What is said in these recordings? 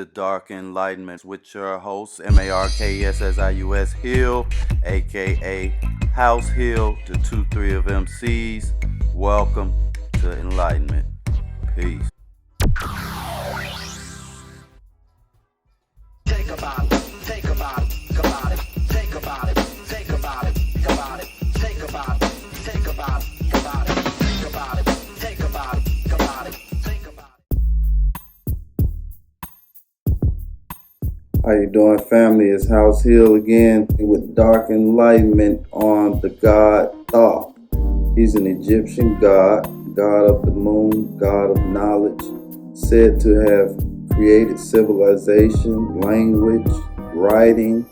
to Dark Enlightenment with your host, MARKSSIUS Hill, aka House Hill, the 2-3 of MCs. Welcome to Enlightenment. Peace. Think about it, think about it, about it, think about it, think about it, about it, think about it, think about it, about it, think about it, think about it, about it, think about it. How you doing, family? It's House Hill again with Dark Enlightenment on the god Thoth. He's an Egyptian god, god of the moon, god of knowledge, said to have created civilization, language, writing,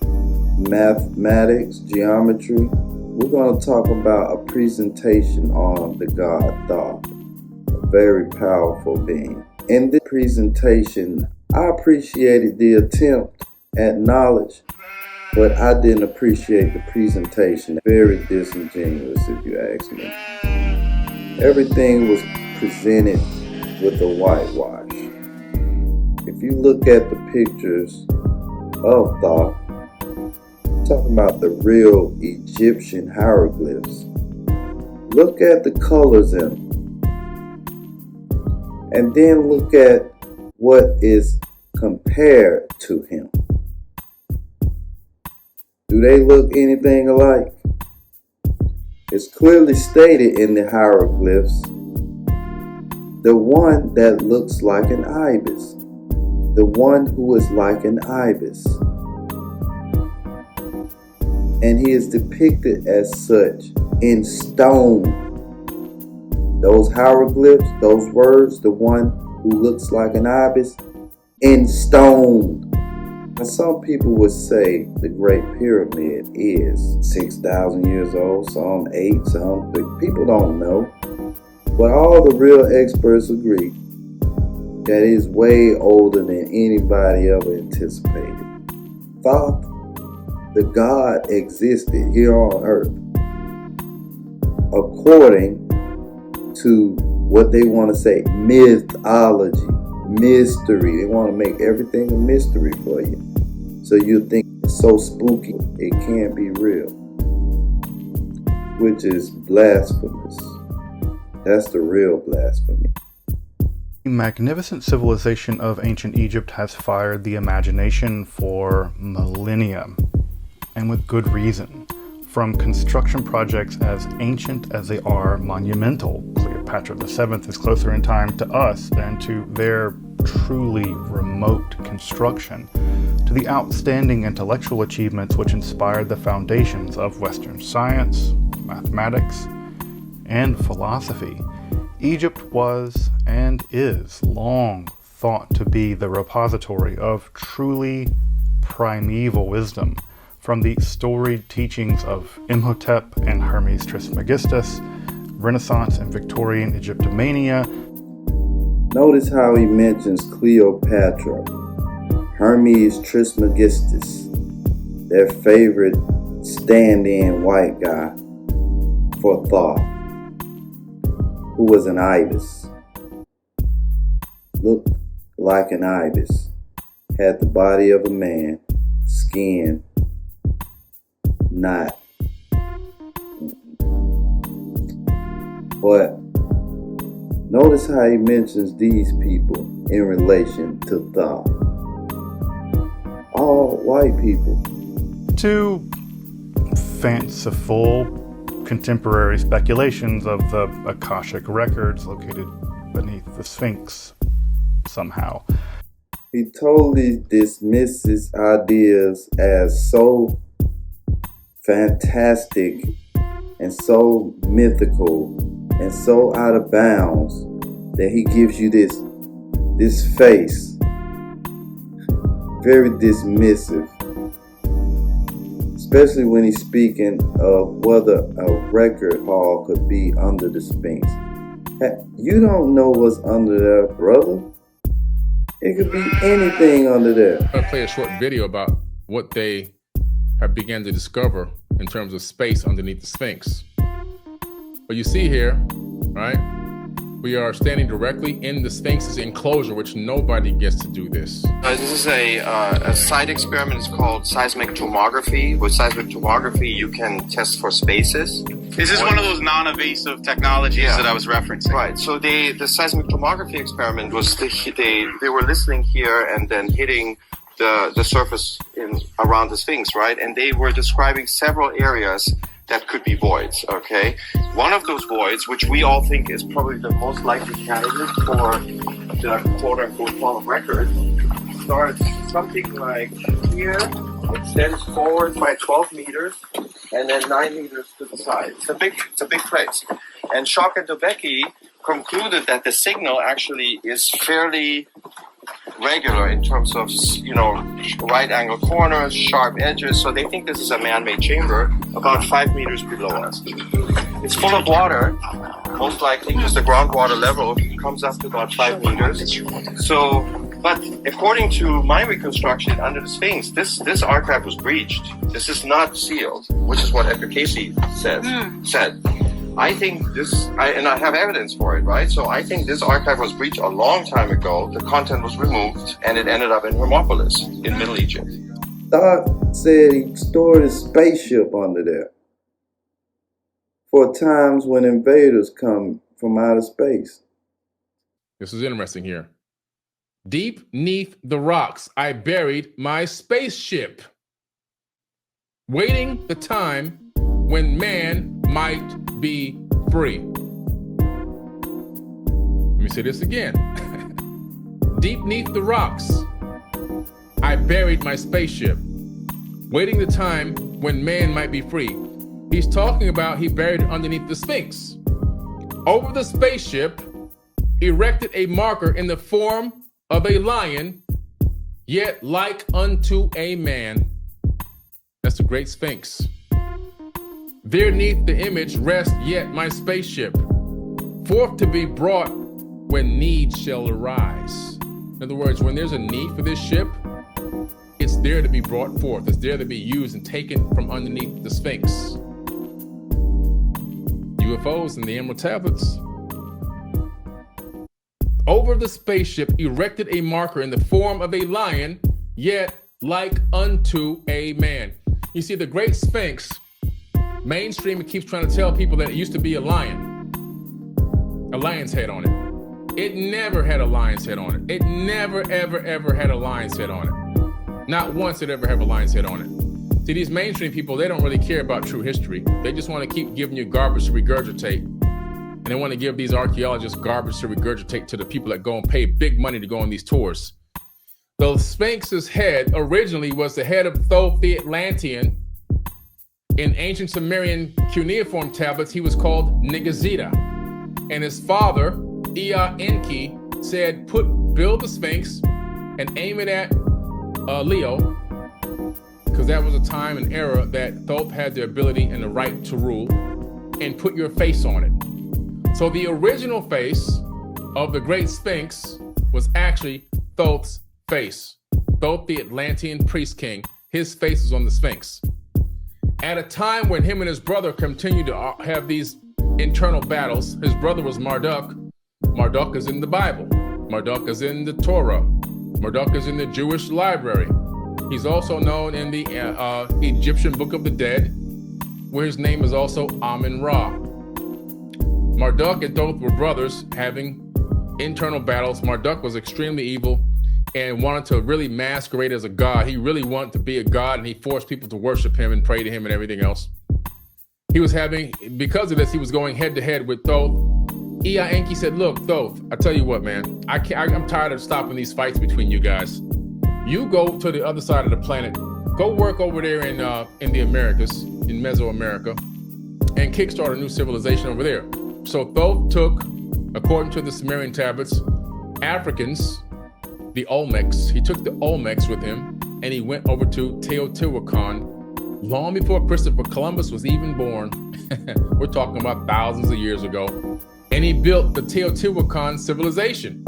mathematics, geometry. We're going to talk about a presentation on the god Thoth, a very powerful being. In this presentation, I appreciated the attempt at knowledge, but I didn't appreciate the presentation. Very disingenuous, if you ask me. Everything was presented with a whitewash. If you look at the pictures of Thoth, I'm talking about the real Egyptian hieroglyphs, look at the colors in them. And then look at what is compared to him. Do they look anything alike? It's clearly stated in the hieroglyphs, the one that looks like an ibis, the one who is like an ibis. And he is depicted as such in stone. Those hieroglyphs, those words, the one who looks like an ibis, in stone. And some people would say the Great Pyramid is 6,000 years old, some 8, some, but people don't know. But all the real experts agree that it is way older than anybody ever anticipated. Thoth, the god, existed here on earth according to what they want to say, mythology, mystery. They want to make everything a mystery for you. So you think it's so spooky, it can't be real. Which is blasphemous. That's the real blasphemy. The magnificent civilization of ancient Egypt has fired the imagination for millennia, and with good reason. From construction projects as ancient as they are monumental, Cleopatra VII is closer in time to us than to their truly remote construction, to the outstanding intellectual achievements which inspired the foundations of Western science, mathematics, and philosophy. Egypt was and is long thought to be the repository of truly primeval wisdom, from the storied teachings of Imhotep and Hermes Trismegistus, Renaissance and Victorian Egyptomania. Notice how he mentions Cleopatra, Hermes Trismegistus, their favorite stand-in white guy for Thoth, who was an ibis, looked like an ibis, had the body of a man, skin not. But notice how he mentions these people in relation to Thoth. All white people. Two fanciful contemporary speculations of the Akashic records located beneath the Sphinx somehow. He totally dismisses ideas as so fantastic and so mythical and so out of bounds that he gives you this face, very dismissive, especially when he's speaking of whether a record hall could be under the Sphinx. You don't know what's under there, brother. It could be anything under there. I'm going to play a short video about what they have begun to discover in terms of space underneath the Sphinx. But you see here, right, We are standing directly in the Sphinx's enclosure, which nobody gets to do this. This is a side experiment. It's called seismic tomography. With seismic tomography, you can test for spaces. This is one of those non-invasive technologies that I was referencing. Right. So the seismic tomography experiment was they were listening here and then hitting the surface around the Sphinx, right? And they were describing several areas that could be voids, okay? One of those voids, which we all think is probably the most likely candidate for the quote-unquote fall of record, starts something like here, extends forward by 12 meters, and then 9 meters to the side. It's a big place. And Schock and Dobecki concluded that the signal actually is fairly regular in terms of, right angle corners, sharp edges. So they think this is a man-made chamber about 5 meters below us. It's full of water, most likely because the groundwater level comes up to about 5 meters. So, but according to my reconstruction under the Sphinx, this archive was breached. This is not sealed, which is what Edgar Casey said. I think and I have evidence for it, right? So I think this archive was breached a long time ago. The content was removed, and it ended up in Hermopolis in Middle Egypt. Thoth said he stored his spaceship under there for times when invaders come from outer space. This is interesting here. Deep neath the rocks, I buried my spaceship, waiting the time when man might be free. Let me say this again. Deep neath the rocks, I buried my spaceship, waiting the time when man might be free. He's talking about he buried it underneath the Sphinx. Over the spaceship, erected a marker in the form of a lion, yet like unto a man. That's the great Sphinx. There neath the image rest yet my spaceship, forth to be brought when need shall arise. In other words, when there's a need for this ship, it's there to be brought forth. It's there to be used and taken from underneath the Sphinx. UFOs and the Emerald Tablets. Over the spaceship erected a marker in the form of a lion, yet like unto a man. You see, the great Sphinx, mainstream, it keeps trying to tell people that it used to be a lion's head on it. It never had a lion's head on it. It never, ever, ever had a lion's head on it. Not once did it ever have a lion's head on it. See, these mainstream people, they don't really care about true history. They just want to keep giving you garbage to regurgitate. And they want to give these archaeologists garbage to regurgitate to the people that go and pay big money to go on these tours. The Sphinx's head originally was the head of Thoth the Atlantean. In ancient Sumerian cuneiform tablets, he was called Nigazida. And his father, Ea Enki, said, build the Sphinx and aim it at Leo, because that was a time and era that Thoth had the ability and the right to rule, and put your face on it. So the original face of the great Sphinx was actually Thoth's face. Thoth the Atlantean priest king, his face was on the Sphinx. At a time when him and his brother continued to have these internal battles, his brother was Marduk. Marduk is in the Bible. Marduk is in the Torah. Marduk is in the Jewish library. He's also known in the Egyptian Book of the Dead, where his name is also Amun-Ra. Marduk and Thoth were brothers having internal battles. Marduk was extremely evil and wanted to really masquerade as a god. He really wanted to be a god, and he forced people to worship him and pray to him and everything else. Because of this, he was going head to head with Thoth. Ea Enki said, look, Thoth, I tell you what, man, I'm tired of stopping these fights between you guys. You go to the other side of the planet, go work over there in the Americas, in Mesoamerica, and kickstart a new civilization over there. So Thoth took, according to the Sumerian tablets, Africans, the Olmecs. He took the Olmecs with him, and he went over to Teotihuacan long before Christopher Columbus was even born. We're talking about thousands of years ago. And he built the Teotihuacan civilization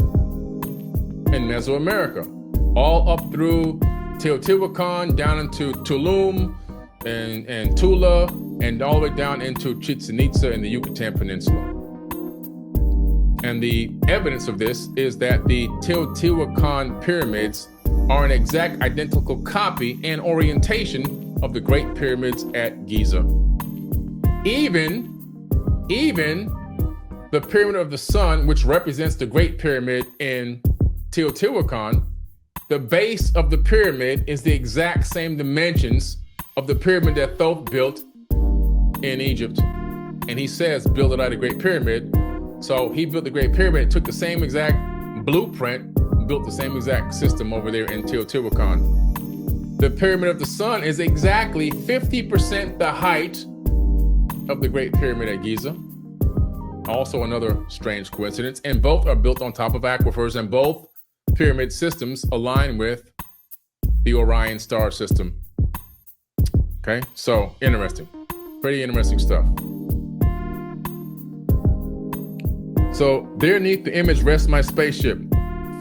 in Mesoamerica, all up through Teotihuacan, down into Tulum and Tula, and all the way down into Chichen Itza in the Yucatan Peninsula. And the evidence of this is that the Teotihuacan pyramids are an exact identical copy and orientation of the Great Pyramids at Giza. Even the Pyramid of the Sun, which represents the Great Pyramid in Teotihuacan, the base of the pyramid is the exact same dimensions of the pyramid that Thoth built in Egypt. And he says, build it out of the Great Pyramid. So he built the Great Pyramid, took the same exact blueprint, built the same exact system over there in Teotihuacan. The Pyramid of the Sun is exactly 50% the height of the Great Pyramid at Giza. Also another strange coincidence. And both are built on top of aquifers, and both pyramid systems align with the Orion star system. Okay, so interesting. Pretty interesting stuff. So there neath the image rests my spaceship,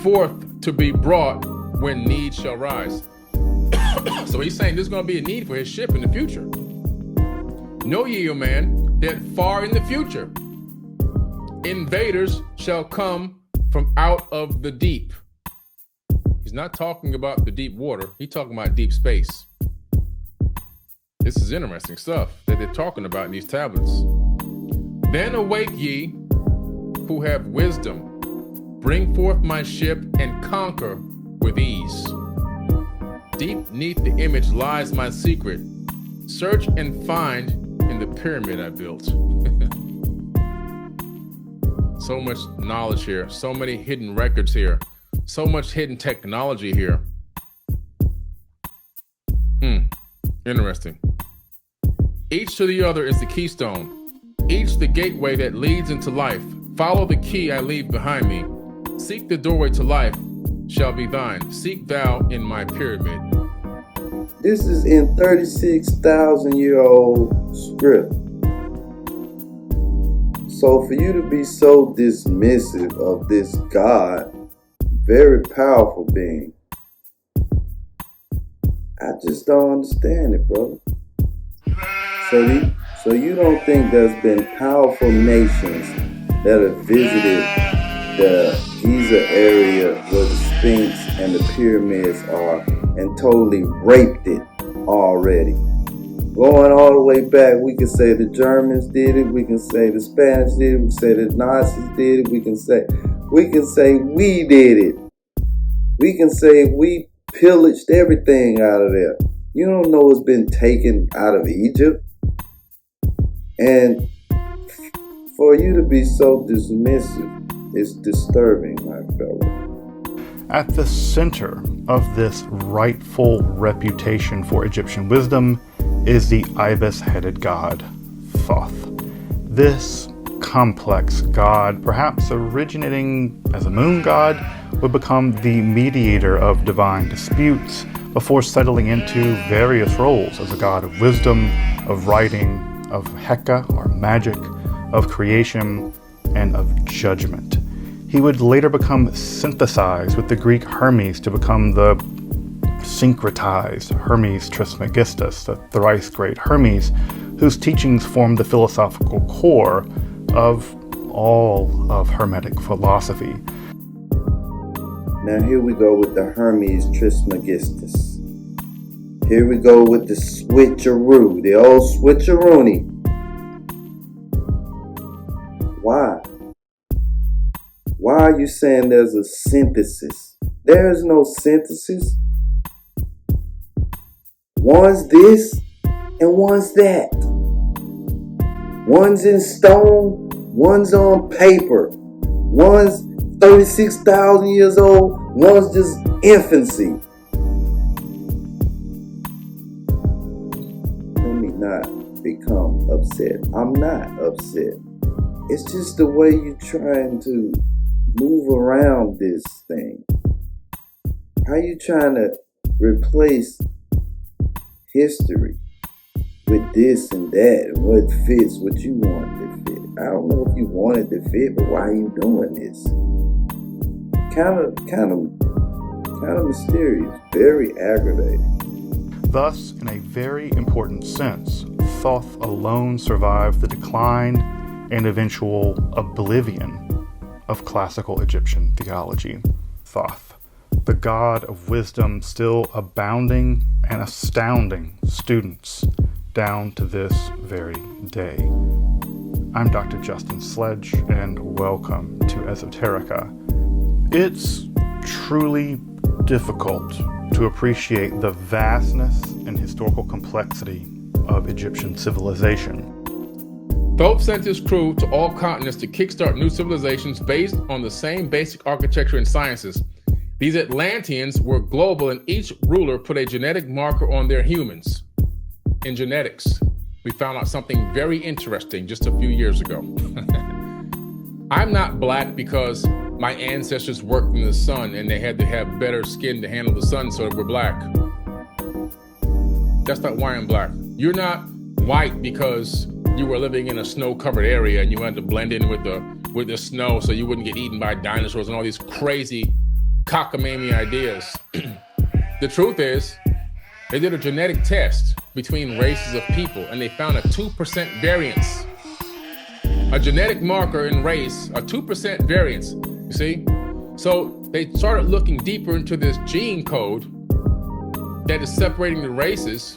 forth to be brought when need shall rise. So he's saying there's going to be a need for his ship in the future. Know ye, O man, that far in the future, invaders shall come from out of the deep. He's not talking about the deep water. He's talking about deep space. This is interesting stuff that they're talking about in these tablets. Then awake ye who have wisdom. Bring forth my ship and conquer with ease. Deep neath the image lies my secret. Search and find in the pyramid I built. So much knowledge here, so many hidden records here, so much hidden technology here. Interesting. Each to the other is the keystone, each the gateway that leads into life. Follow the key I leave behind me. Seek the doorway to life shall be thine. Seek thou in my pyramid. This is in 36,000-year-old script. So for you to be so dismissive of this God, very powerful being, I just don't understand it, brother. So you don't think there's been powerful nations that have visited the Giza area where the Sphinx and the pyramids are and totally raped it already? Going all the way back, we can say the Germans did it, we can say the Spanish did it, we can say the Nazis did it, we can say we did it. We can say we pillaged everything out of there. You don't know what's been taken out of Egypt. And for you to be so dismissive is disturbing, my fellow. At the center of this rightful reputation for Egyptian wisdom is the ibis-headed god, Thoth. This complex god, perhaps originating as a moon god, would become the mediator of divine disputes before settling into various roles as a god of wisdom, of writing, of Heka or magic, of creation, and of judgment. He would later become synthesized with the Greek Hermes to become the syncretized Hermes Trismegistus, the thrice great Hermes, whose teachings formed the philosophical core of all of Hermetic philosophy. Now here we go with the Hermes Trismegistus. Here we go with the switcheroo, the old switcheroony. Why? Why are you saying there's a synthesis? There is no synthesis. One's this and one's that. One's in stone, one's on paper. One's 36,000 years old, one's just infancy. Let me not become upset. I'm not upset. It's just the way you're trying to move around this thing. How you trying to replace history with this and that and what fits what you want to fit? I don't know if you want it to fit, but why are you doing this? Kind of mysterious, very aggravating. Thus, in a very important sense, Thoth alone survived the decline and eventual oblivion of classical Egyptian theology, Thoth, the god of wisdom still abounding and astounding students down to this very day. I'm Dr. Justin Sledge, and welcome to Esoterica. It's truly difficult to appreciate the vastness and historical complexity of Egyptian civilization. Thoth sent his crew to all continents to kickstart new civilizations based on the same basic architecture and sciences. These Atlanteans were global, and each ruler put a genetic marker on their humans. In genetics, we found out something very interesting just a few years ago. I'm not black because my ancestors worked in the sun and they had to have better skin to handle the sun, so we're black. That's not why I'm black. You're not white because you were living in a snow-covered area and you had to blend in with the snow so you wouldn't get eaten by dinosaurs and all these crazy cockamamie ideas. The truth is, they did a genetic test between races of people and they found a 2% variance. A genetic marker in race, a 2% variance, you see? So they started looking deeper into this gene code that is separating the races.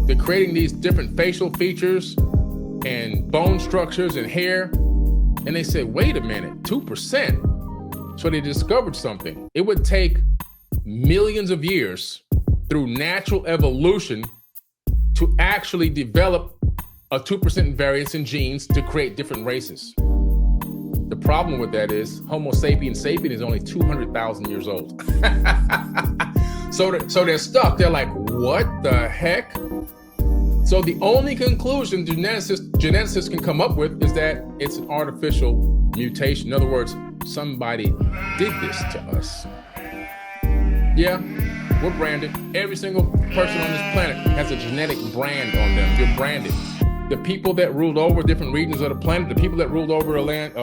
They're creating these different facial features and bone structures and hair. And they said, wait a minute, 2%. So they discovered something. It would take millions of years through natural evolution to actually develop a 2% variance in genes to create different races. The problem with that is Homo sapiens sapien is only 200,000 years old. So they're stuck. They're like, what the heck? So the only conclusion geneticists can come up with is that it's an artificial mutation. In other words, somebody did this to us. Yeah, we're branded. Every single person on this planet has a genetic brand on them. You're branded. The people that ruled over different regions of the planet, the people that ruled over the lands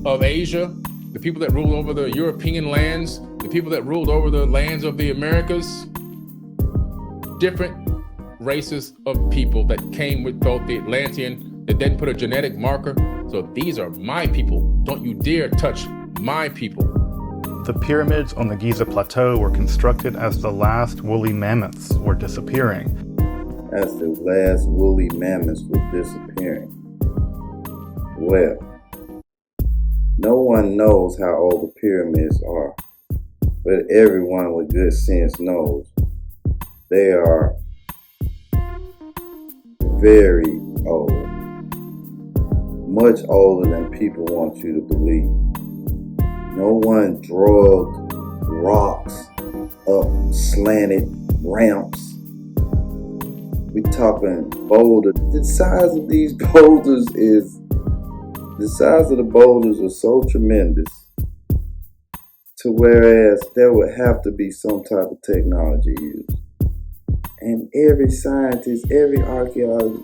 of Asia, the people that ruled over the European lands, the people that ruled over the lands of the Americas, different races of people that came with Thoth the Atlantean that then put a genetic marker. So these are my people. Don't you dare touch my people. The pyramids on the Giza Plateau were constructed as the last woolly mammoths were disappearing. As the last woolly mammoths were disappearing. Well, no one knows how old the pyramids are, but everyone with good sense knows they are very old. Much older than people want you to believe. No one drugged rocks up slanted ramps. We talking boulders. The size of these boulders the boulders are so tremendous to whereas there would have to be some type of technology used. And every scientist, every archaeologist,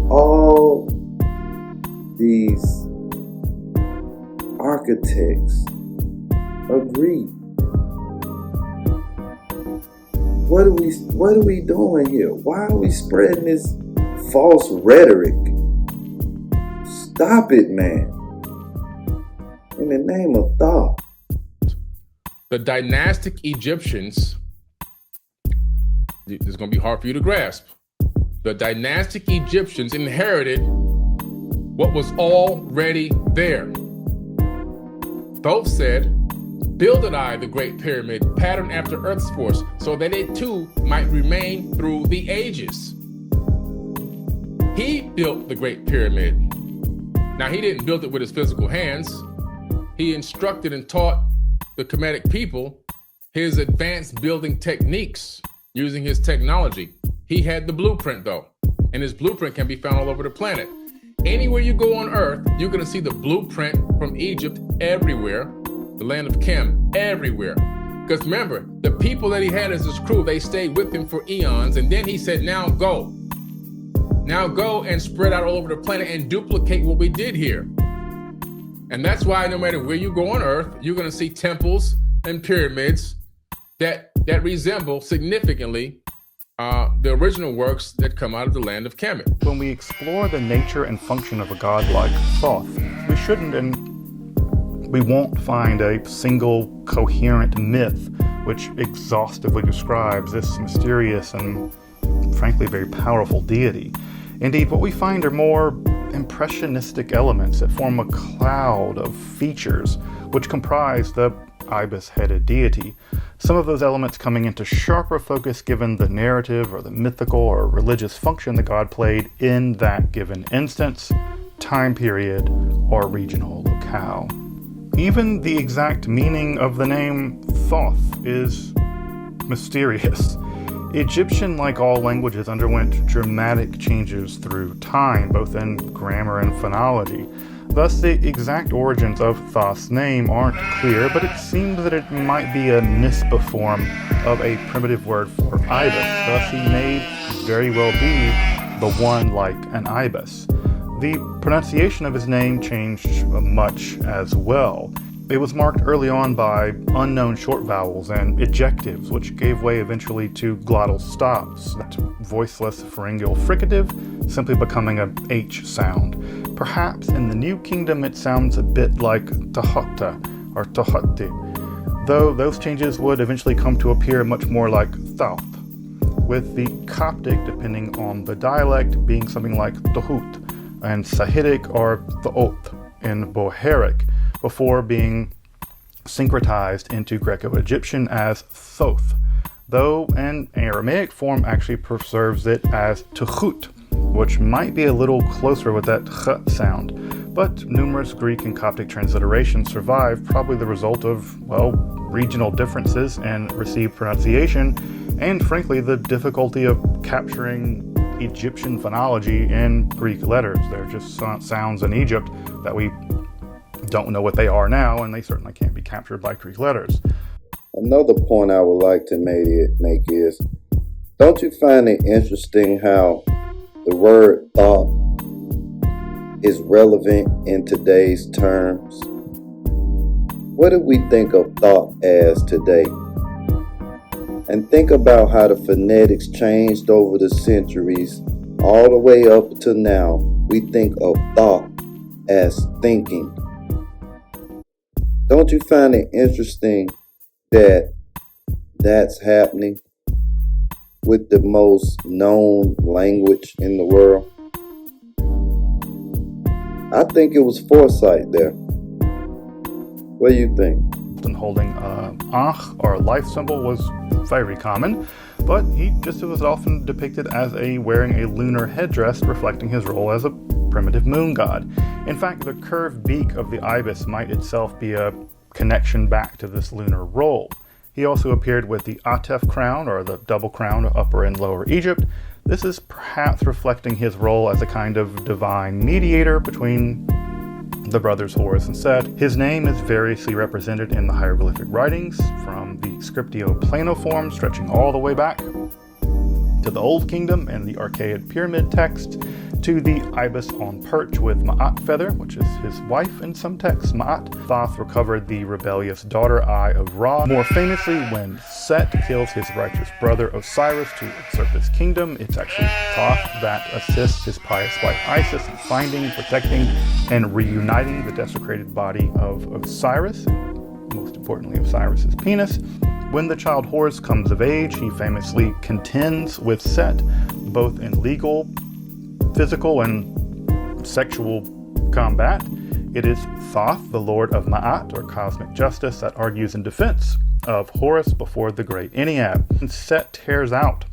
all these architects agree. What are we doing here? Why are we spreading this false rhetoric? Stop it, man. In the name of Thoth. The dynastic Egyptians, this is going to be hard for you to grasp. The dynastic Egyptians inherited what was already there. Thoth said, builded I the Great Pyramid, patterned after Earth's force, so that it too might remain through the ages. He built the Great Pyramid. Now, he didn't build it with his physical hands. He instructed and taught the Kemetic people his advanced building techniques using his technology. He had the blueprint, though, and his blueprint can be found all over the planet. Anywhere you go on Earth, you're going to see the blueprint from Egypt everywhere, the land of Chem, everywhere. Because remember, the people that he had as his crew, they stayed with him for eons, and then he said, now go. Now go and spread out all over the planet and duplicate what we did here. And that's why no matter where you go on Earth, you're going to see temples and pyramids that resemble significantly the original works that come out of the land of Kemet. When we explore the nature and function of a god like Thoth, we shouldn't and We won't find a single coherent myth which exhaustively describes this mysterious and frankly very powerful deity. Indeed, what we find are more impressionistic elements that form a cloud of features which comprise the ibis-headed deity. Some of those elements coming into sharper focus given the narrative or the mythical or religious function the god played in that given instance, time period, or regional locale. Even the exact meaning of the name Thoth is mysterious. Egyptian, like all languages, underwent dramatic changes through time, both in grammar and phonology. Thus, the exact origins of Thoth's name aren't clear, but it seems that it might be a nisba form of a primitive word for ibis. Thus, he may very well be the one like an ibis. The pronunciation of his name changed much as well. It was marked early on by unknown short vowels and ejectives, which gave way eventually to glottal stops, that voiceless pharyngeal fricative simply becoming a H sound. Perhaps in the New Kingdom it sounds a bit like tahata or tahati, though those changes would eventually come to appear much more like thoth, with the Coptic, depending on the dialect, being something like tahut, and Sahidic or thoth in Bohairic, before being syncretized into Greco-Egyptian as thoth, though an Aramaic form actually preserves it as tuhut, which might be a little closer with that ch sound, but numerous Greek and Coptic transliterations survive, probably the result of, well, regional differences in received pronunciation, and frankly the difficulty of capturing Egyptian phonology in Greek letters. There are just sounds in Egypt that we don't know what they are now, and they certainly can't be captured by Greek letters. Another point I would like to make is, don't you find it interesting how the word thought is relevant in today's terms? What do we think of thought as today? And think about how the phonetics changed over the centuries, all the way up to now. We think of thought as thinking. Don't you find it interesting that that's happening with the most known language in the world? I think it was foresight there. What do you think? Holding Ankh or life symbol was very common, but he just was often depicted as wearing a lunar headdress reflecting his role as a primitive moon god. In fact, the curved beak of the ibis might itself be a connection back to this lunar role. He also appeared with the Atef crown, or the double crown of Upper and Lower Egypt. This is perhaps reflecting his role as a kind of divine mediator between the brothers Horus and Set. His name is variously represented in the hieroglyphic writings, from the Scriptio Plano form stretching all the way back to the Old Kingdom and the Archaic Pyramid text, to the ibis on perch with Ma'at feather, which is his wife in some texts, Ma'at. Thoth recovered the rebellious daughter Eye of Ra. More famously, when Set kills his righteous brother Osiris to usurp his kingdom, it's actually Thoth that assists his pious wife Isis in finding, protecting, and reuniting the desecrated body of Osiris, and most importantly Osiris's penis. When the child Horus comes of age, he famously contends with Set, both in legal, physical, and sexual combat. It is Thoth, the Lord of Ma'at, or cosmic justice, that argues in defense of Horus before the great Ennead. And Set tears out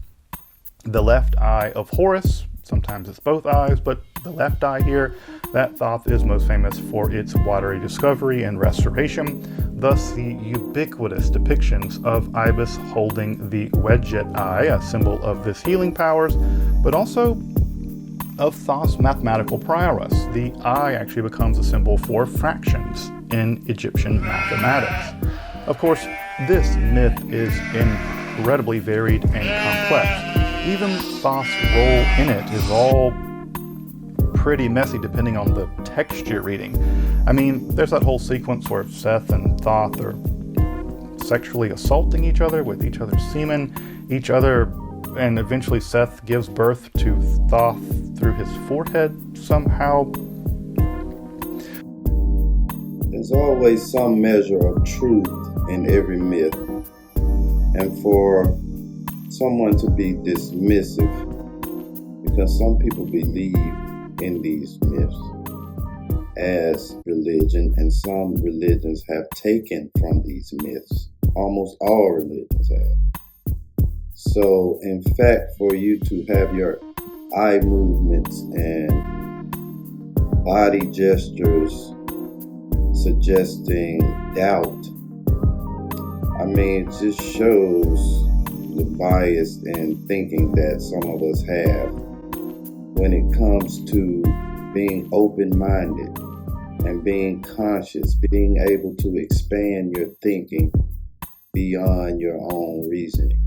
the left eye of Horus. Sometimes it's both eyes, but the left eye here, that Thoth is most famous for its watery discovery and restoration. Thus, the ubiquitous depictions of Ibis holding the Wedjet eye, a symbol of this healing powers, but also of Thoth's mathematical prowess. The eye actually becomes a symbol for fractions in Egyptian mathematics. Of course, this myth is incredibly varied and complex. Even Thoth's role in it is all pretty messy depending on the text you're reading. I mean, there's that whole sequence where Seth and Thoth are sexually assaulting each other with each other's semen, and eventually Seth gives birth to Thoth through his forehead somehow. There's always some measure of truth in every myth, and for someone to be dismissive, because some people believe in these myths as religion, and some religions have taken from these myths. Almost all religions have. So, in fact, for you to have your eye movements and body gestures suggesting doubt, I mean, it just shows the bias in thinking that some of us have when it comes to being open-minded and being conscious, being able to expand your thinking beyond your own reasoning.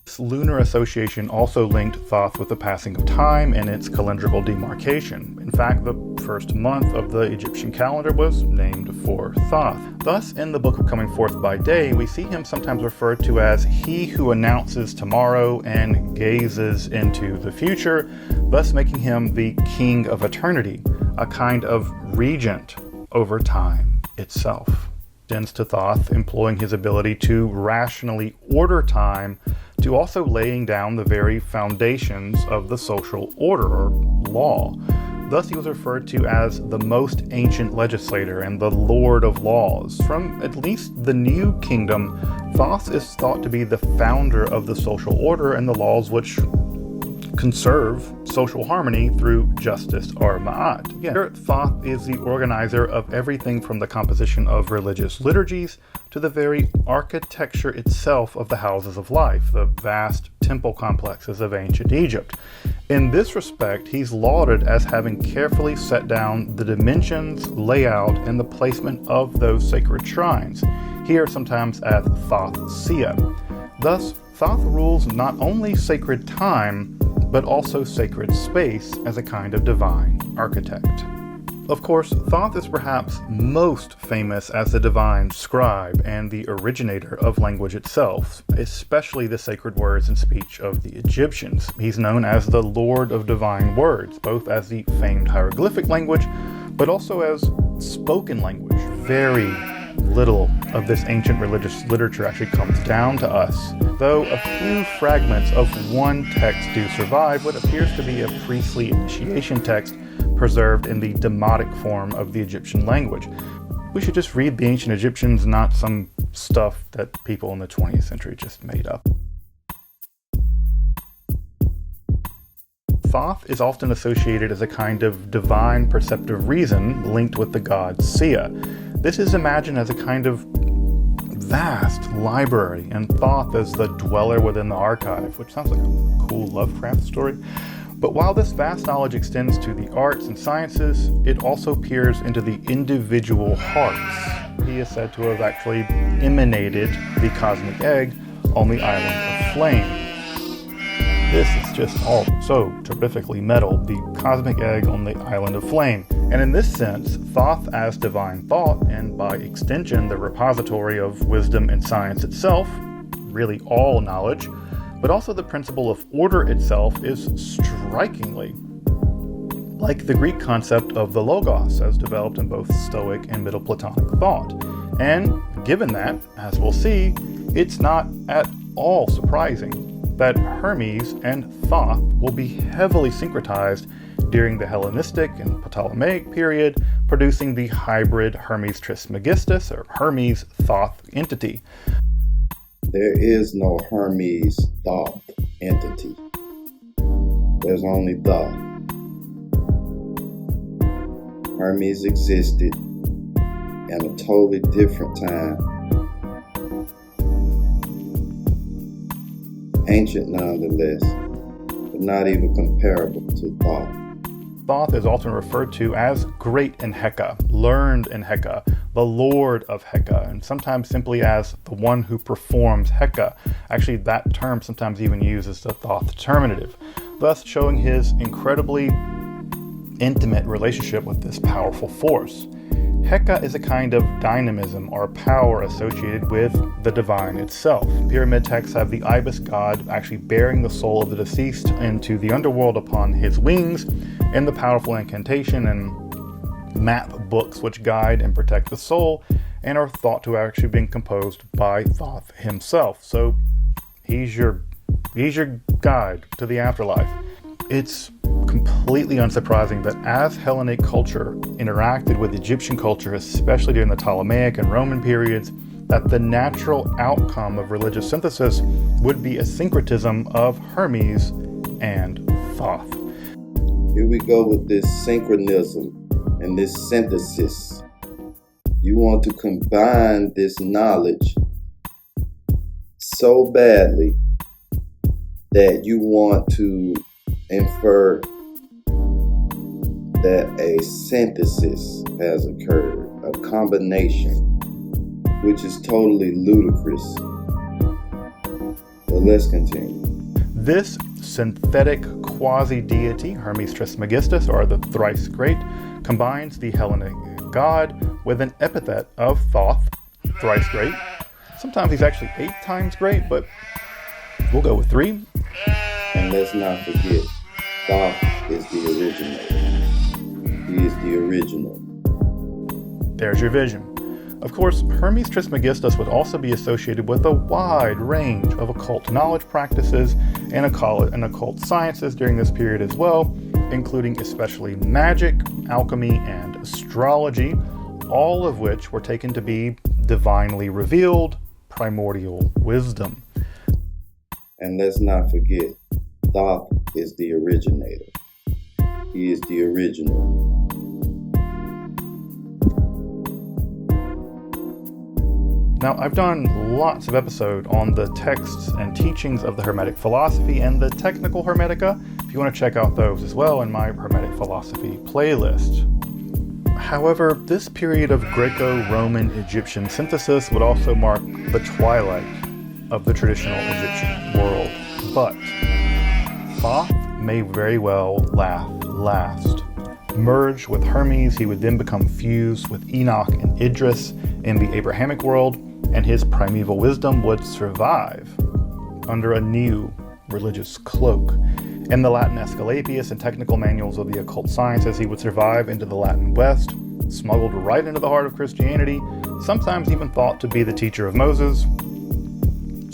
This lunar association also linked Thoth with the passing of time and its calendrical demarcation. In fact, the first month of the Egyptian calendar was named for Thoth. Thus, in the Book of Coming Forth by Day, we see him sometimes referred to as he who announces tomorrow and gazes into the future, thus making him the king of eternity, a kind of regent over time itself. Extends to Thoth employing his ability to rationally order time to also laying down the very foundations of the social order or law. Thus he was referred to as the most ancient legislator and the Lord of Laws. From at least the New Kingdom, Thoth is thought to be the founder of the social order and the laws which conserve social harmony through justice or ma'at. Here, Thoth is the organizer of everything from the composition of religious liturgies to the very architecture itself of the houses of life, the vast temple complexes of ancient Egypt. In this respect, he's lauded as having carefully set down the dimensions, layout, and the placement of those sacred shrines, here sometimes as Thoth Sia. Thus, Thoth rules not only sacred time, but also sacred space as a kind of divine architect. Of course, Thoth is perhaps most famous as the divine scribe and the originator of language itself, especially the sacred words and speech of the Egyptians. He's known as the Lord of Divine Words, both as the famed hieroglyphic language, but also as spoken language. Very little of this ancient religious literature actually comes down to us, though a few fragments of one text do survive, what appears to be a priestly initiation text preserved in the demotic form of the Egyptian language. We should just read the ancient Egyptians, not some stuff that people in the 20th century just made up. Thoth is often associated as a kind of divine perceptive reason linked with the god Sia. This is imagined as a kind of vast library, and Thoth as the dweller within the archive, which sounds like a cool Lovecraft story. But while this vast knowledge extends to the arts and sciences, it also peers into the individual hearts. He is said to have actually emanated the cosmic egg on the island of Flame. This is just all so terrifically metal, the cosmic egg on the island of Flame. And in this sense, Thoth as divine thought, and by extension the repository of wisdom and science itself, really all knowledge, but also the principle of order itself, is strikingly like the Greek concept of the Logos as developed in both Stoic and Middle Platonic thought. And given that, as we'll see, it's not at all surprising that Hermes and Thoth will be heavily syncretized during the Hellenistic and Ptolemaic period, producing the hybrid Hermes Trismegistus or Hermes Thoth entity. There is no Hermes Thoth entity. There's only Thoth. Hermes existed in a totally different time. Ancient nonetheless, but not even comparable to Thoth. Thoth is often referred to as great in Heka, learned in Heka, the Lord of Heka, and sometimes simply as the one who performs Heka. Actually, that term sometimes even uses the Thoth determinative, thus showing his incredibly intimate relationship with this powerful force. Heka is a kind of dynamism or power associated with the divine itself. Pyramid texts have the ibis god actually bearing the soul of the deceased into the underworld upon his wings in the powerful incantation, and map books which guide and protect the soul, and are thought to have actually been composed by Thoth himself. So he's your guide to the afterlife. It's completely unsurprising that as Hellenic culture interacted with Egyptian culture, especially during the Ptolemaic and Roman periods, that the natural outcome of religious synthesis would be a syncretism of Hermes and Thoth. Here we go with this synchronism and this synthesis. You want to combine this knowledge so badly that you want to infer that a synthesis has occurred, a combination, which is totally ludicrous. But let's continue. This synthetic quasi-deity, Hermes Trismegistus, or the thrice great, combines the Hellenic god with an epithet of Thoth, thrice great. Sometimes he's actually 8 times great, but we'll go with 3. And let's not forget, Thoth is the originator. He is the original. There's your vision. Of course, Hermes Trismegistus would also be associated with a wide range of occult knowledge practices and occult sciences during this period as well, including especially magic, alchemy, and astrology, all of which were taken to be divinely revealed, primordial wisdom. And let's not forget, Thoth is the originator. He is the original. Now, I've done lots of episodes on the texts and teachings of the Hermetic philosophy and the technical Hermetica, if you want to check out those as well in my Hermetic philosophy playlist. However, this period of Greco-Roman Egyptian synthesis would also mark the twilight of the traditional Egyptian world. But Thoth may very well last. Merged with Hermes, he would then become fused with Enoch and Idris in the Abrahamic world, and his primeval wisdom would survive under a new religious cloak. In the Latin Aesculapius and technical manuals of the occult sciences, he would survive into the Latin West, smuggled right into the heart of Christianity, sometimes even thought to be the teacher of Moses,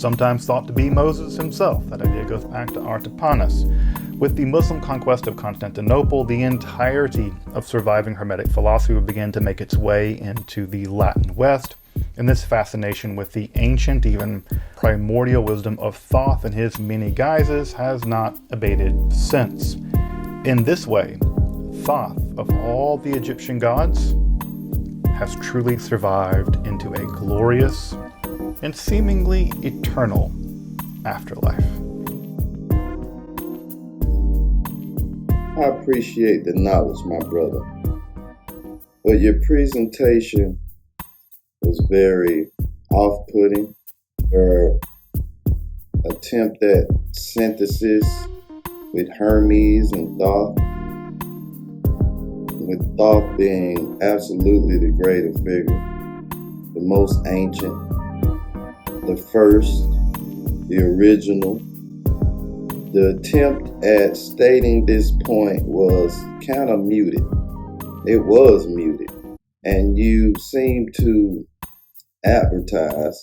sometimes thought to be Moses himself. That idea goes back to Artapanus. With the Muslim conquest of Constantinople, the entirety of surviving Hermetic philosophy would begin to make its way into the Latin West, and this fascination with the ancient, even primordial wisdom of Thoth and his many guises has not abated since. In this way, Thoth, of all the Egyptian gods, has truly survived into a glorious and seemingly eternal afterlife. I appreciate the knowledge, my brother. But your presentation was very off-putting. Your attempt at synthesis with Hermes and Thoth, with Thoth being absolutely the greater figure, the most ancient, the first, the original. The attempt at stating this point was kind of muted. It was muted. And you seem to advertise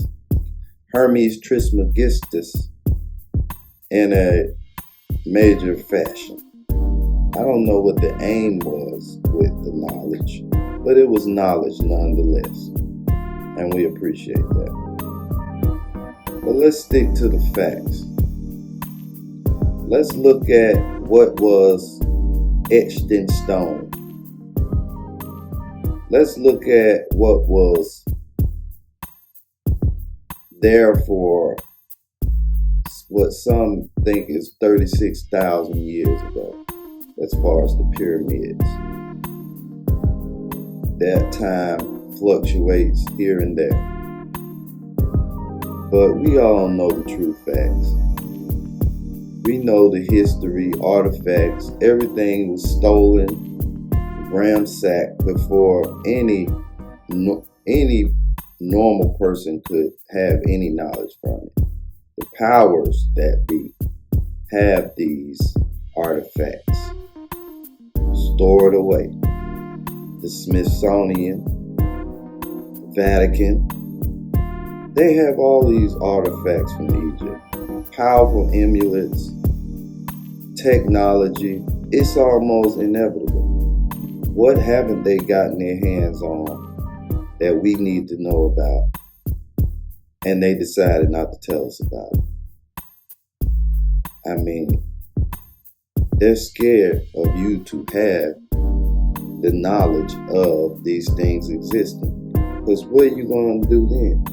Hermes Trismegistus in a major fashion. I don't know what the aim was with the knowledge, but it was knowledge nonetheless. And we appreciate that. But let's stick to the facts. Let's look at what was etched in stone. Let's look at what was there for what some think is 36,000 years ago, as far as the pyramids. That time fluctuates here and there. But we all know the true facts. We know the history, artifacts, everything was stolen, ransacked before any normal person could have any knowledge from it. The powers that be have these artifacts stored away. the Smithsonian, the Vatican. They have all these artifacts from Egypt, powerful amulets, technology. It's almost inevitable. What haven't they gotten their hands on that we need to know about? And they decided not to tell us about it. I mean, they're scared of you to have the knowledge of these things existing. Because what are you going to do then?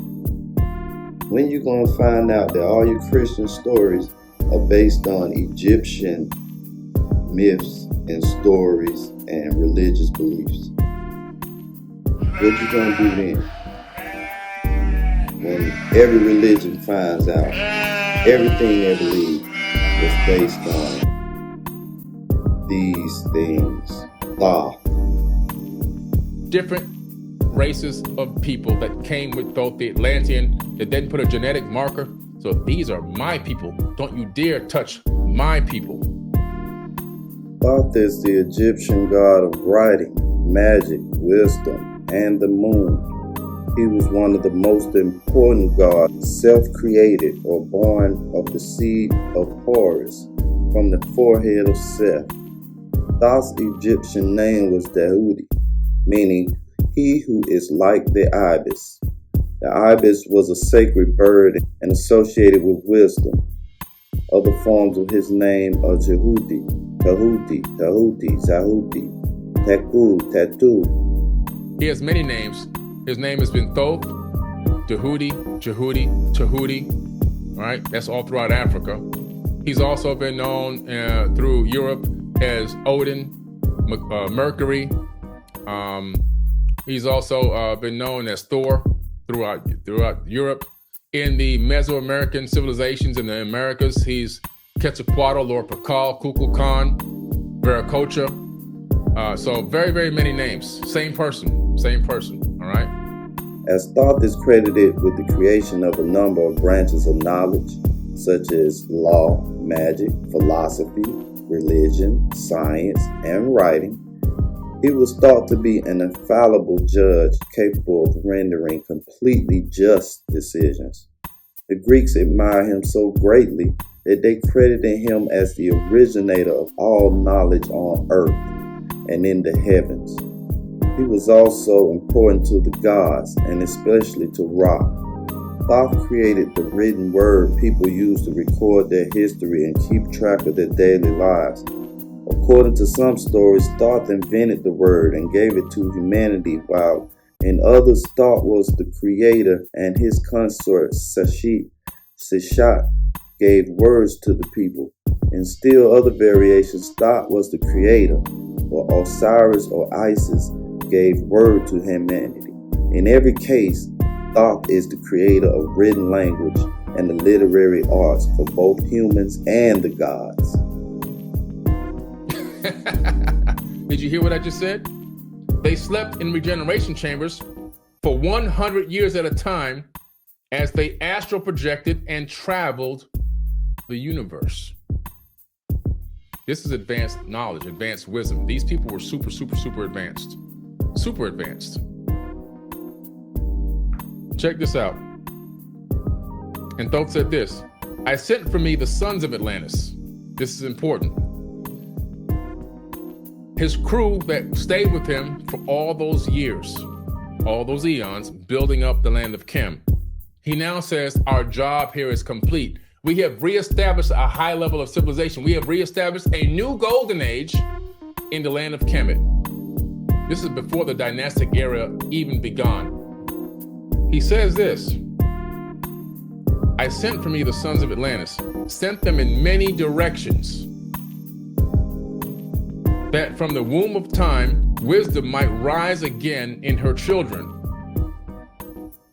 When are you going to find out that all your Christian stories are based on Egyptian myths and stories and religious beliefs? What are you going to do then? When every religion finds out everything they believe is based on these things. Thoth. Different races of people that came with Thoth the Atlantean that then put a genetic marker. So these are my people. Don't you dare touch my people. Thoth is the Egyptian god of writing, magic, wisdom, and the moon. He was one of the most important gods, self-created or born of the seed of Horus from the forehead of Seth. Thoth's Egyptian name was Endowed, meaning he who is like the ibis. The ibis was a sacred bird and associated with wisdom. Other forms of his name are Jehuti, Tahuti, Tahuti, Zahuti, Taku, Tatu. He has many names. His name has been Thoth, Tahuti, Jehuti, Tahuti. All right, that's all throughout Africa. He's also been known through Europe as Odin, Mercury. He's also been known as Thor throughout Europe. In the Mesoamerican civilizations in the Americas, he's Quetzalcoatl, Lord Pakal, Kukulkan, Viracocha. So very, very many names. Same person, all right? As Thoth is credited with the creation of a number of branches of knowledge, such as law, magic, philosophy, religion, science, and writing, he was thought to be an infallible judge capable of rendering completely just decisions. The Greeks admired him so greatly that they credited him as the originator of all knowledge on earth and in the heavens. He was also important to the gods, and especially to Ra. Thoth created the written word people use to record their history and keep track of their daily lives. According to some stories, Thoth invented the word and gave it to humanity, while in others, Thoth was the creator and his consort Seshat gave words to the people. In still other variations, Thoth was the creator, or Osiris or Isis gave word to humanity. In every case, Thoth is the creator of written language and the literary arts for both humans and the gods. Did you hear what I just said? They slept in regeneration chambers for 100 years at a time as they astral projected and traveled the universe. This is advanced knowledge, advanced wisdom. These people were super, super, super advanced. Super advanced. Check this out. And Thoth said this: I sent for me the sons of Atlantis. This is important. His crew that stayed with him for all those years, all those eons, building up the land of Kem. He now says, our job here is complete. We have reestablished a high level of civilization. We have reestablished a new golden age in the land of Kemet. This is before the dynastic era even begun. He says this: I sent for me the sons of Atlantis, sent them in many directions, that from the womb of time, wisdom might rise again in her children.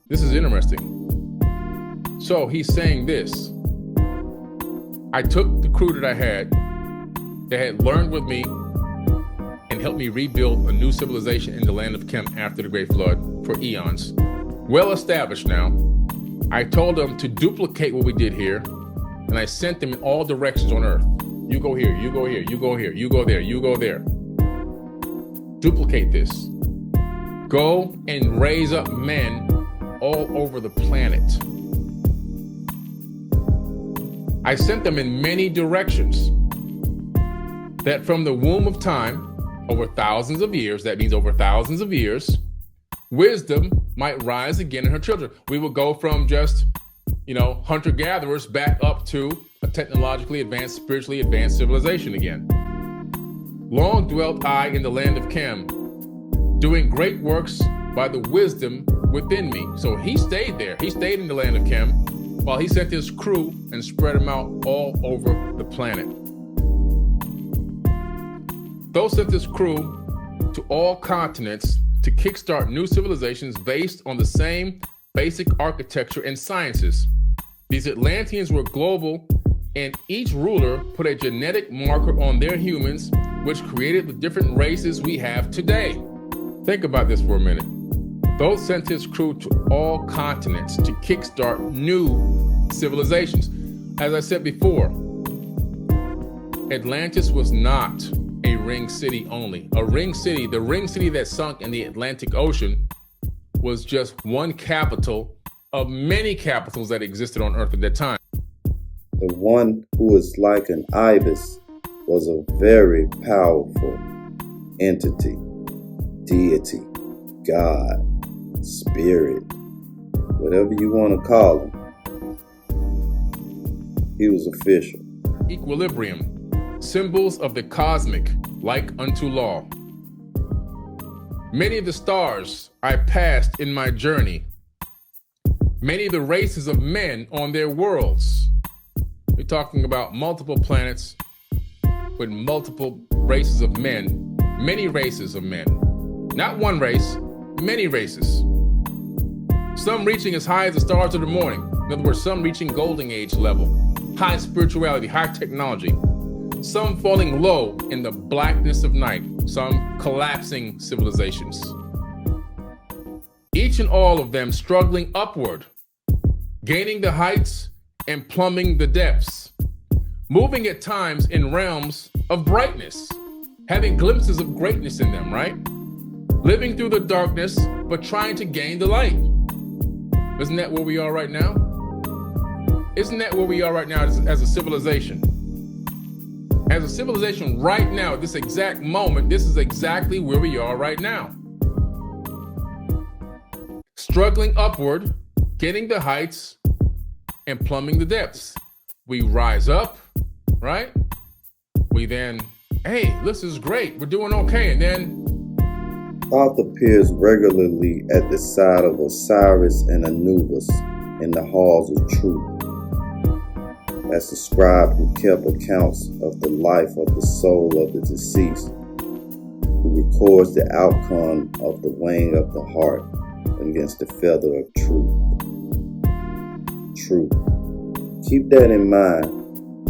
This is interesting. So he's saying this: I took the crew that I had, that had learned with me, and helped me rebuild a new civilization in the land of Kem after the Great Flood for eons. Well established now. I told them to duplicate what we did here, and I sent them in all directions on earth. You go here, you go here, you go here, you go there, you go there. duplicate this. Go and raise up men all over the planet. I sent them in many directions. That from the womb of time, over thousands of years, that means over thousands of years, wisdom might rise again in her children. We will go from just, hunter-gatherers back up to a technologically advanced, spiritually advanced civilization again. Long dwelt I in the land of Chem, doing great works by the wisdom within me. So he stayed there. He stayed in the land of Chem while he sent his crew and spread them out all over the planet. Thoth sent his crew to all continents to kickstart new civilizations based on the same basic architecture and sciences. These Atlanteans were global, and each ruler put a genetic marker on their humans, which created the different races we have today. Think about this for a minute. Thoth sent his crew to all continents to kickstart new civilizations. As I said before, Atlantis was not a ring city only. A ring city, the ring city that sunk in the Atlantic Ocean, was just one capital of many capitals that existed on Earth at that time. The one who was like an ibis was a very powerful entity, deity, God, spirit, whatever you want to call him. He was official. Equilibrium, symbols of the cosmic, like unto law. Many of the stars I passed in my journey. Many of the races of men on their worlds. We're talking about multiple planets with multiple races of men. Many races of men. Not one race, many races. Some reaching as high as the stars of the morning. In other words, some reaching golden age level. High spirituality, high technology. Some falling low in the blackness of night. Some collapsing civilizations. Each and all of them struggling upward, gaining the heights and plumbing the depths. Moving at times in realms of brightness, having glimpses of greatness in them, right? Living through the darkness, but trying to gain the light. Isn't that where we are right now? Isn't that where we are right now as a civilization? As a civilization right now, at this exact moment, this is exactly where we are right now. Struggling upward, getting the heights, and plumbing the depths. We rise up, right? We then, hey, this is great, we're doing okay, and then Thoth appears regularly at the side of Osiris and Anubis in the halls of truth, as the scribe who kept accounts of the life of the soul of the deceased, who records the outcome of the weighing of the heart against the feather of truth. Truth. Keep that in mind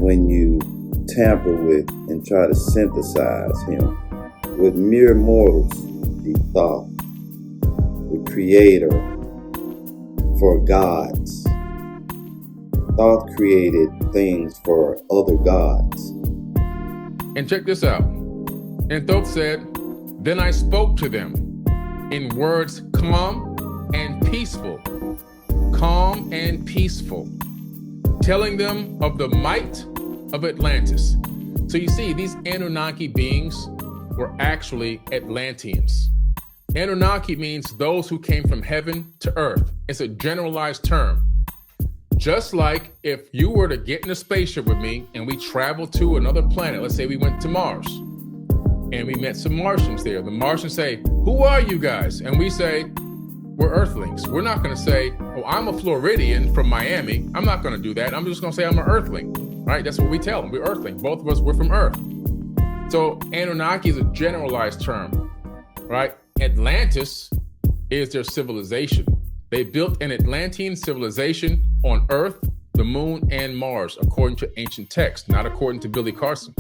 when you tamper with and try to synthesize him. With mere mortals, the Thoth, the creator for gods. Thoth created things for other gods. And check this out. And Thoth said, then I spoke to them in words calm and peaceful. Calm and peaceful. Telling them of the might of Atlantis. So you see, these Anunnaki beings were actually Atlanteans. Anunnaki means those who came from heaven to earth. It's a generalized term. Just like if you were to get in a spaceship with me and we traveled to another planet, let's say we went to Mars, and we met some Martians there. The Martians say, who are you guys? And we say, we're Earthlings. We're not going to say, oh, I'm a Floridian from Miami. I'm not going to do that. I'm just going to say I'm an Earthling, right? That's what we tell them. We're Earthling. Both of us, we're from Earth. So Anunnaki is a generalized term, right? Atlantis is their civilization. They built an Atlantean civilization on Earth, the Moon, and Mars, according to ancient texts, not according to Billy Carson.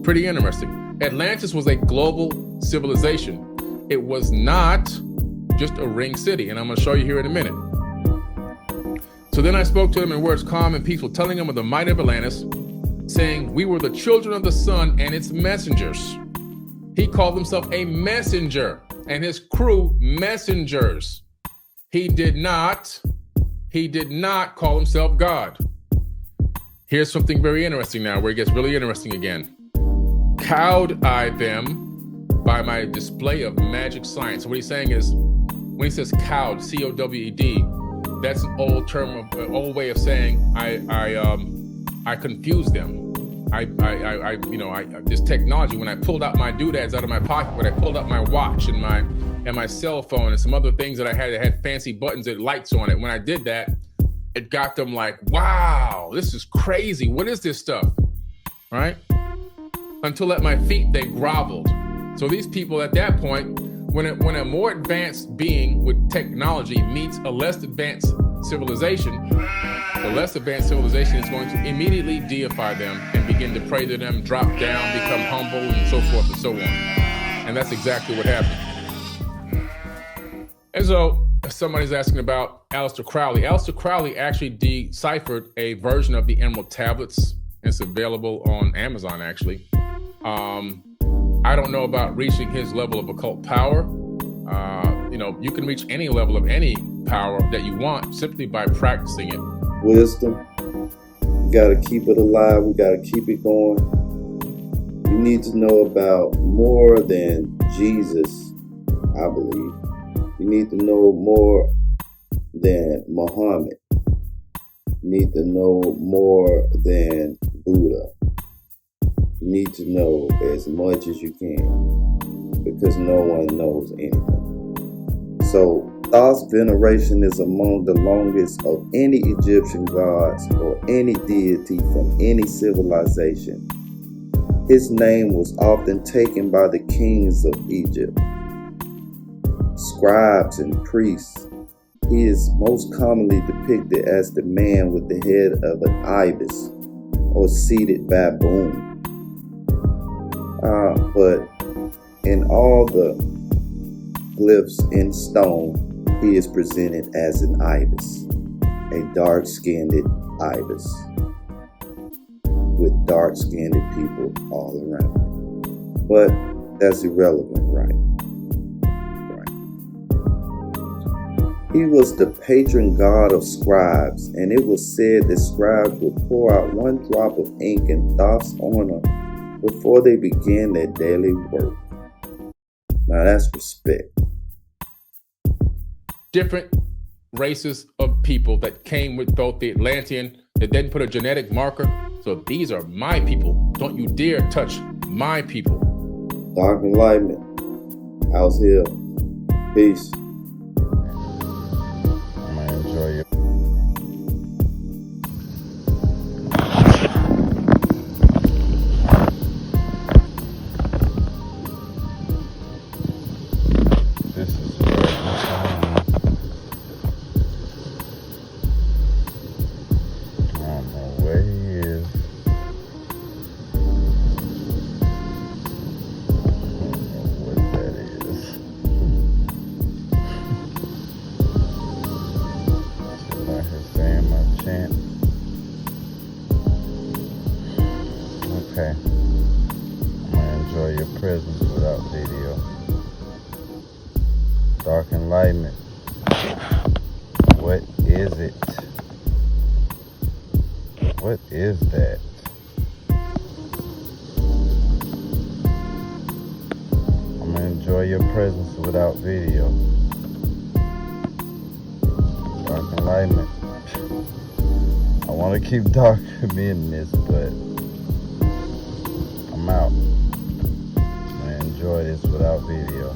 Pretty interesting. Atlantis was a global civilization. It was not just a ring city, and I'm going to show you here in a minute. So then I spoke to them in words calm and peaceful, telling them of the might of Atlantis, saying, we were the children of the sun and its messengers. He called himself a messenger and his crew messengers. He did not call himself God. Here's something very interesting now, where it gets really interesting again. Cowed I them by my display of magic science. So what he's saying is, when he says cowed, C-O-W-E-D, that's an old term, an old way of saying I confused them. This technology, when I pulled out my doodads out of my pocket, when I pulled out my watch and my cell phone and some other things that I had that had fancy buttons and lights on it, when I did that, it got them like, wow, this is crazy. What is this stuff? Right? Until at my feet, they groveled. So these people at that point, when a more advanced being with technology meets a less advanced civilization, the less advanced civilization is going to immediately deify them and begin to pray to them, drop down, become humble, and so forth and so on. And that's exactly what happened. And so somebody's asking about Aleister Crowley. Aleister Crowley actually deciphered a version of the Emerald Tablets. It's available on Amazon, actually. I don't know about reaching his level of occult power. You can reach any level of any power that you want simply by practicing it. Wisdom. We got to keep it alive. We got to keep it going. You need to know about more than Jesus, I believe. You need to know more than Muhammad. You need to know more than Buddha. You need to know as much as you can, because no one knows anything. So, Thoth's veneration is among the longest of any Egyptian gods or any deity from any civilization. His name was often taken by the kings of Egypt, scribes and priests. He is most commonly depicted as the man with the head of an ibis or seated baboon. But in all the glyphs in stone, he is presented as an ibis, a dark-skinned ibis, with dark-skinned people all around him. But that's irrelevant, right? He was the patron god of scribes, and it was said that scribes would pour out one drop of ink in Thoth's honor before they began their daily work. Now that's respect. Different races of people that came with Thoth the Atlantean that then put a genetic marker. So these are my people. Don't you dare touch my people. Dark Enlightenment. House Hill. Peace. I'm gonna enjoy you. This is where I don't know where he is. I don't know what that is. Sitting out here saying my chant. Okay. I'm gonna enjoy your presence without video. Dark Enlightenment. What is it? What is that? I'm gonna enjoy your presence without video. Dark Enlightenment. I want to keep dark being this, but I'm out. I'm gonna enjoy this without video.